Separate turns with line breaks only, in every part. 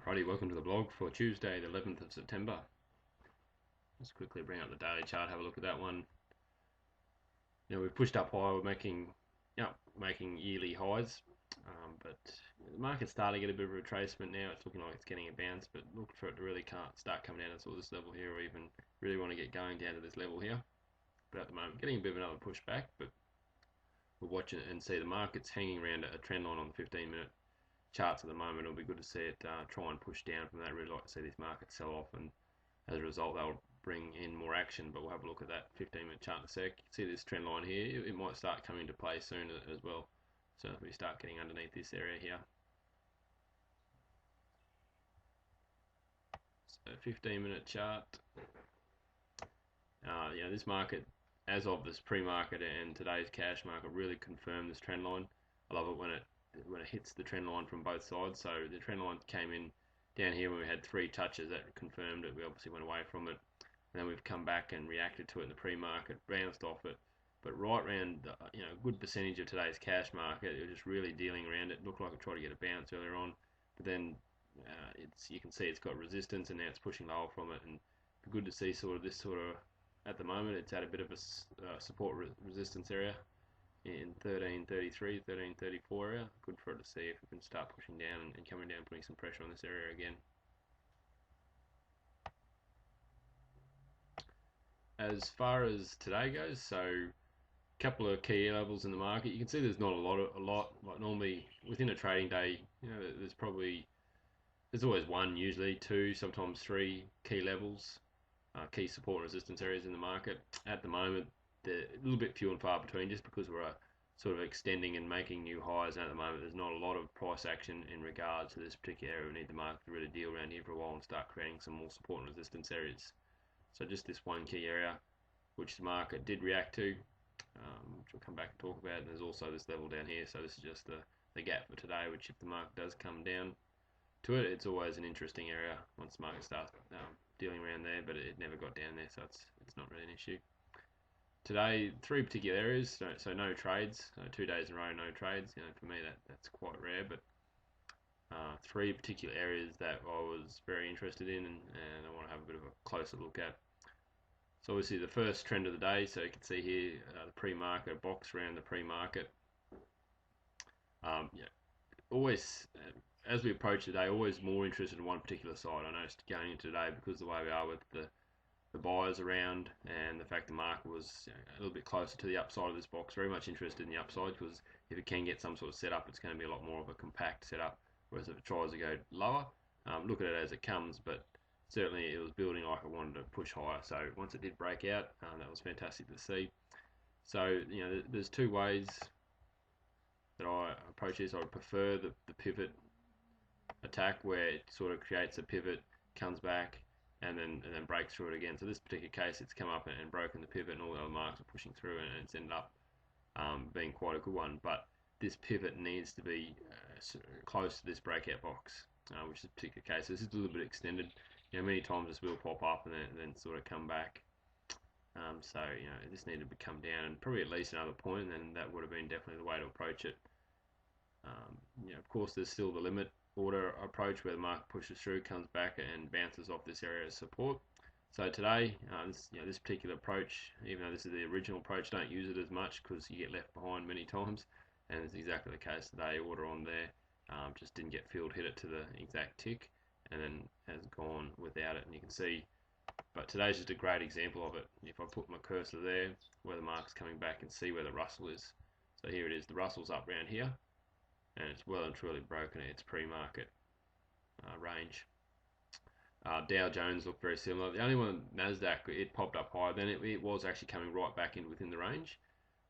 Righty, welcome to the blog for Tuesday, the 11th of September. Let's quickly bring up the daily chart, have a look at that one. Now we've pushed up high, we're making yearly highs, but the market's starting to get a bit of a retracement now. It's looking like it's getting a bounce, but look for it to really can't start coming down to this level here, or even really want to get going down to this level here. But at the moment, getting a bit of another push back, but we'll watch it and see the market's hanging around a trend line on the 15-minute charts at the moment. It'll be good to see it try and push down from that. Really like to see this market sell off, and as a result they'll bring in more action, but we'll have a look at that 15-minute chart in a sec. See this trend line here, it might start coming into play soon as well, so if we start getting underneath this area here. So 15-minute chart, this market, as of this pre-market and today's cash market, really confirmed this trend line. I love it when it hits the trend line from both sides. So the trend line came in down here when we had 3 touches. That confirmed it. We obviously went away from it, and then we've come back and reacted to it in the pre-market, bounced off it, but right around a good percentage of today's cash market, it was just really dealing around it. Looked like it tried to get a bounce earlier on, but then you can see it's got resistance, and now it's pushing lower from it. And good to see this at the moment it's at a bit of a support resistance area in 1333, 1334 area. Good for it to see if we can start pushing down and coming down, putting some pressure on this area again. As far as today goes, so a couple of key levels in the market. You can see there's not a lot like normally within a trading day. There's always one, usually 2, sometimes 3 key levels, key support and resistance areas in the market. At the moment, they're a little bit few and far between, just because we're sort of extending and making new highs, and at the moment there's not a lot of price action in regards to this particular area. We need the market to really deal around here for a while and start creating some more support and resistance areas. So just this one key area which the market did react to, which we'll come back and talk about. And there's also this level down here, so this is just the gap for today, which if the market does come down to it, it's always an interesting area once the market starts dealing around there, but it never got down there, so it's not really an issue. Today, 3 particular areas, so no trades, so 2 days in a row, no trades. For me that's quite rare, but 3 particular areas that I was very interested in, and I want to have a bit of a closer look at. So obviously the first trend of the day, so you can see here the pre-market, box around the pre-market. Always, as we approach today, always more interested in one particular side. I noticed going into today, because the way we are with the buyers around, and the fact the market was a little bit closer to the upside of this box, very much interested in the upside, because if it can get some sort of setup, it's going to be a lot more of a compact setup, whereas if it tries to go lower, look at it as it comes, but certainly it was building like I wanted to push higher. So once it did break out, that was fantastic to see. So there's 2 ways that I approach this. I would prefer the pivot attack, where it sort of creates a pivot, comes back, and then breaks through it again. So this particular case, it's come up and broken the pivot, and all the other marks are pushing through, and it's ended up being quite a good one. But this pivot needs to be close to this breakout box, which is a particular case. So this is a little bit extended. Many times this will pop up and then sort of come back. So this needed to come down, and probably at least another point, and then that would have been definitely the way to approach it. Of course, there's still the limit order approach, where the market pushes through, comes back, and bounces off this area of support. So today, this particular approach, even though this is the original approach, don't use it as much because you get left behind many times, and it's exactly the case today. Order on there, just didn't get filled, hit it to the exact tick, and then has gone without it. And you can see, but today's just a great example of it. If I put my cursor there, where the market's coming back, and see where the Russell is. So here it is, the Russell's up around here, and it's well and truly broken its pre-market range. Dow Jones looked very similar. The only one, Nasdaq, it popped up higher. Then it was actually coming right back in within the range,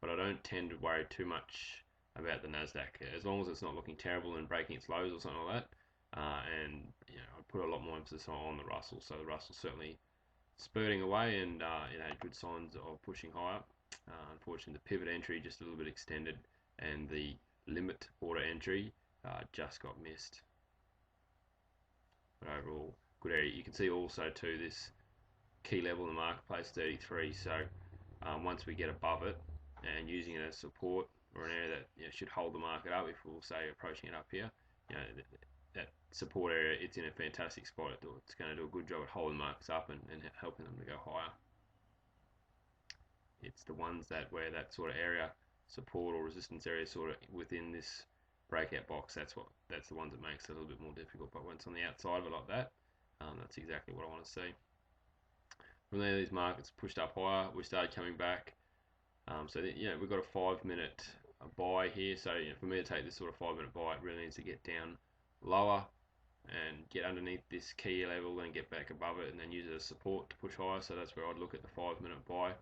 but I don't tend to worry too much about the Nasdaq, as long as it's not looking terrible and breaking its lows or something like that. And I put a lot more emphasis on the Russell. So the Russell certainly spurting away, and it had good signs of pushing higher. Unfortunately, the pivot entry just a little bit extended, and the limit order entry just got missed. But overall, good area. You can see also too this key level in the marketplace, 33. So once we get above it and using it as support, or an area that should hold the market up, if we'll say approaching it up here, that support area, it's in a fantastic spot. It's going to do a good job at holding markets up and helping them to go higher. It's the ones that where that sort of area, support or resistance area, sort of within this breakout box. That's the ones that makes it a little bit more difficult. But when it's on the outside of it like that, that's exactly what I want to see. From there, these markets pushed up higher. We started coming back. So we've got a 5-minute buy here. So for me to take this sort of 5-minute buy, it really needs to get down lower and get underneath this key level and get back above it, and then use it as support to push higher. So that's where I'd look at the 5-minute buy.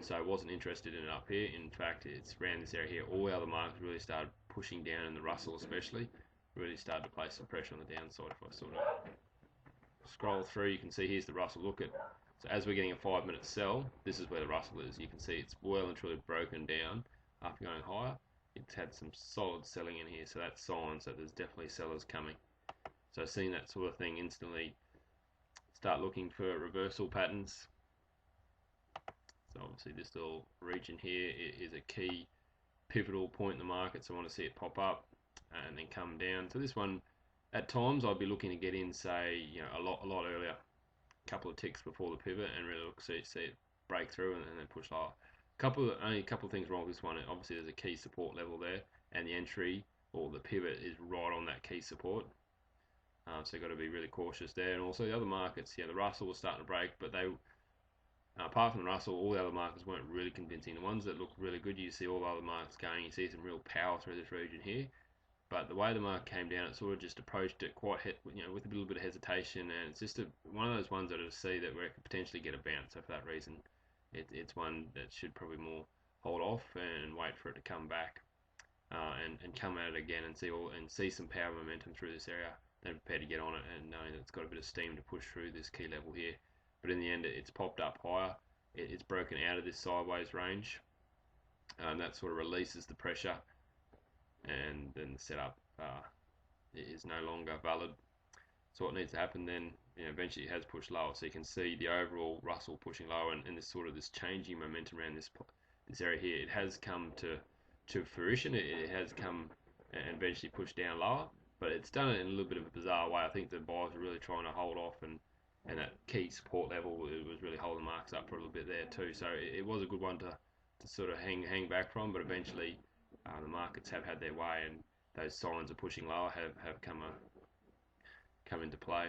So I wasn't interested in it up here. In fact, it's around this area here. All the other markets really started pushing down, and the Russell especially really started to place some pressure on the downside. If I sort of scroll through, you can see here's the Russell. Look at, so as we're getting a 5-minute sell, this is where the Russell is. You can see it's well and truly broken down after going higher. It's had some solid selling in here, so that's signs that there's definitely sellers coming. So seeing that sort of thing, instantly start looking for reversal patterns. So obviously this little region here is a key pivotal point in the market, so I want to see it pop up and then come down. So this one, at times I'd be looking to get in, say, a lot earlier, a couple of ticks before the pivot, and really see it break through and then push lower. Only a couple of things wrong with this one. Obviously there's a key support level there, and the entry or the pivot is right on that key support. So you've got to be really cautious there. And also the other markets, the Russell was starting to break, but they, apart from the Russell, all the other markets weren't really convincing. The ones that look really good, you see all the other markets going, you see some real power through this region here. But the way the market came down, it sort of just approached it quite, with a little bit of hesitation, and it's just one of those ones that I see that where it could potentially get a bounce. So for that reason, it's one that should probably more hold off and wait for it to come back, and come at it again and see some power momentum through this area. Then prepare to get on it, and knowing that it's got a bit of steam to push through this key level here. But in the end, it's popped up higher. It's broken out of this sideways range, and that sort of releases the pressure, and then the setup is no longer valid. So what needs to happen then, eventually it has pushed lower. So you can see the overall Russell pushing lower, and this sort of this changing momentum around this area here. It has come to fruition. It has come and eventually pushed down lower, but it's done it in a little bit of a bizarre way. I think the buyers are really trying to hold off, and that key support level, it was really holding marks up for a little bit there too. So it was a good one to sort of hang back from, but eventually the markets have had their way, and those signs of pushing lower have come into play.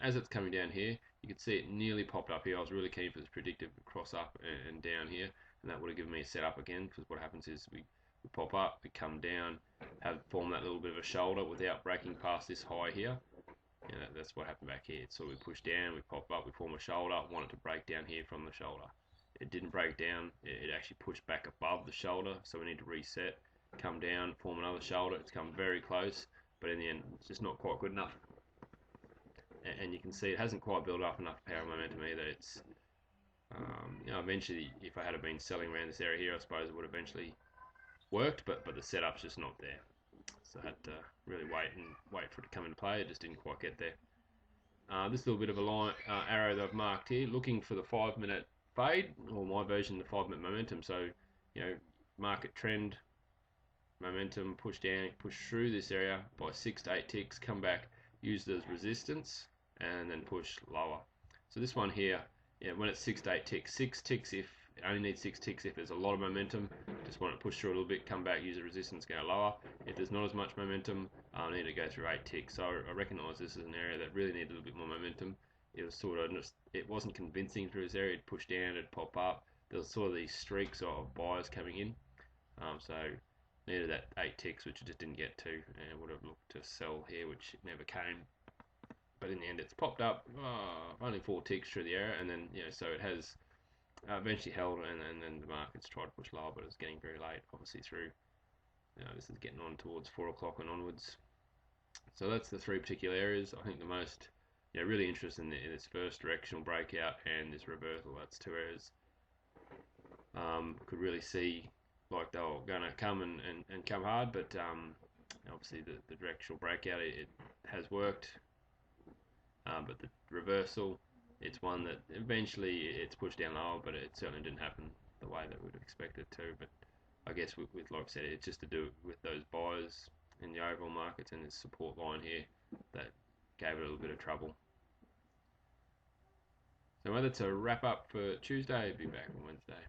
As it's coming down here, you can see it nearly popped up here. I was really keen for this predictive cross up and down here, and that would have given me a setup again, because what happens is we pop up, we come down, form that little bit of a shoulder without breaking past this high here. That's what happened back here. So we push down, we pop up, we form a shoulder, want it to break down here from the shoulder. It didn't break down, it actually pushed back above the shoulder, so we need to reset, come down, form another shoulder. It's come very close, but in the end, it's just not quite good enough. And you can see it hasn't quite built up enough power momentum either. It's, eventually, if I had been selling around this area here, I suppose it would have eventually worked, but the setup's just not there. So I had to really wait for it to come into play. It just didn't quite get there. This little bit of a line arrow that I've marked here, looking for the 5-minute fade, or my version, the 5-minute momentum. So, market trend, momentum, push down, push through this area by 6 to 8 ticks, come back, use it as resistance, and then push lower. So this one here, when it's 6 to 8 ticks, 6 ticks if it only needs 6 ticks if there's a lot of momentum. Just want to push through a little bit, come back, use a resistance, go lower. If there's not as much momentum, I need to go through 8 ticks. So I recognise this is an area that really needed a little bit more momentum. It was sort of it wasn't convincing through this area. It'd push down, it'd pop up. There was sort of these streaks of buyers coming in. So needed that 8 ticks, which it just didn't get to, and would have looked to sell here, which it never came. But in the end, it's popped up only 4 ticks through the area, and then so it has eventually held, and then the market's tried to push lower, but it's getting very late, obviously through. This is getting on towards 4 o'clock and onwards. So that's the 3 particular areas. I think the most really interesting in this first directional breakout and this reversal. That's 2 areas. Could really see like they were going to come and come hard, but obviously the directional breakout, it has worked, but the reversal, it's one that eventually it's pushed down lower, but it certainly didn't happen the way that we'd expect it to. But I guess with like I said, it's just to do with those buyers in the overall markets, and this support line here that gave it a little bit of trouble. So whether to wrap up for Tuesday, be back on Wednesday.